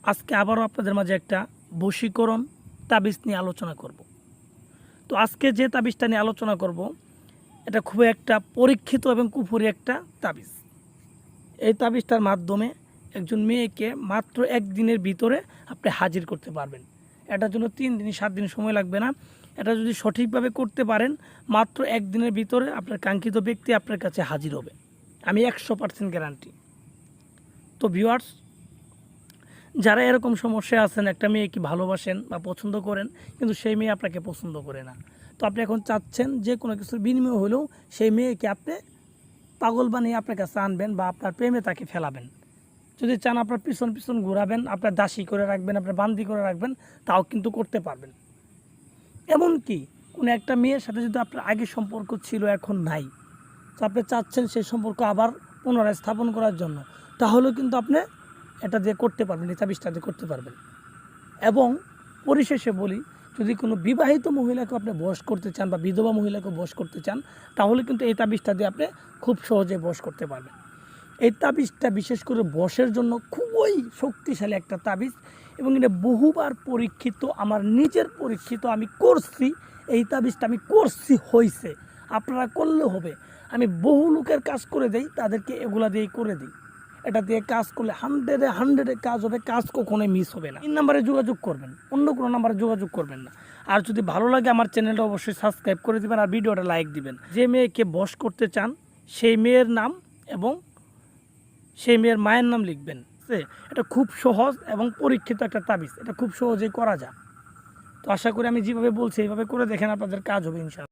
আজকে আবারও আপনাদের মাঝে একটা বশীকরণ তাবিজ নিয়ে আলোচনা করব। তো আজকে যে তাবিজটা নিয়ে আলোচনা করব এটা খুবই একটা পরীক্ষিত এবং কুফুরি একটা তাবিজ। এই তাবিজটার মাধ্যমে একজন মেয়েকে মাত্র একদিনের ভিতরে আপনি হাজির করতে পারবেন। এটার জন্য 3 দিন 7 দিন সময় লাগবে না। এটা যদি সঠিকভাবে করতে পারেন মাত্র একদিনের ভিতরে আপনার কাঙ্ক্ষিত ব্যক্তি আপনার কাছে হাজির হবে। আমি 100% গ্যারান্টি। তো ভিউয়ার্স, যারা এরকম সমস্যা আছেন, একটা মেয়েকে ভালোবাসেন বা পছন্দ করেন কিন্তু সেই মেয়ে আপনাকে পছন্দ করে না, তো আপনি এখন চাচ্ছেন যে কোনো কিছুর বিনিময় হলেও সেই মেয়েকে আপনি পাগল বানিয়ে আপনার কাছে আনবেন বা আপনার প্রেমে তাকে ফেলাবেন। যদি চান আপনার পিছন পিছন ঘোরাবেন, আপনার দাসী করে রাখবেন, আপনার বান্দি করে রাখবেন, তাও কিন্তু করতে পারবেন। এমনকি কোনো একটা মেয়ের সাথে যদি আপনার আগে সম্পর্ক ছিল এখন নাই, তো আপনি চাচ্ছেন সেই সম্পর্ক আবার পুনরায় স্থাপন করার জন্য, তাহলেও কিন্তু আপনি এটা দিয়ে করতে পারবেন, এই তাবিজটা দিয়ে করতে পারবেন। এবং পরিশেষে বলি, যদি কোনো বিবাহিত মহিলাকে আপনি বশ করতে চান বা বিধবা মহিলাকে বশ করতে চান, তাহলে কিন্তু এই তাবিজটা দিয়ে আপনি খুব সহজে বশ করতে পারবেন। এই তাবিজটা বিশেষ করে বশের জন্য খুবই শক্তিশালী একটা তাবিজ এবং এটা বহুবার পরীক্ষিত, আমার নিজের পরীক্ষিত, আমি করছি। এই তাবিজটা আমি করছি, হয়েছে, আপনারা করলে হবে। আমি বহু লোকের কাজ করে দেই, তাদেরকে এগুলা দিয়েই করে দিই। এটা দিয়ে কাজ করলে 100-এ কাজ হবে, কাজ কখনোই মিস হবে না। 3 নম্বরে যোগাযোগ করবেন, অন্য কোনো নাম্বারে যোগাযোগ করবেন না। আর যদি ভালো লাগে আমার চ্যানেলটা অবশ্যই সাবস্ক্রাইব করে দিবেন আর ভিডিওটা লাইক দিবেন। যে মেয়েকে বশ করতে চান সেই মেয়ের নাম এবং সেই মেয়ের মায়ের নাম লিখবেন। এটা খুব সহজ এবং পরীক্ষিত একটা তাবিজ, এটা খুব সহজেই করা যায়। তো আশা করি আমি যেভাবে বলছি এইভাবে করে দেখেন, আপনাদের কাজ হবে ইনশাআল্লাহ।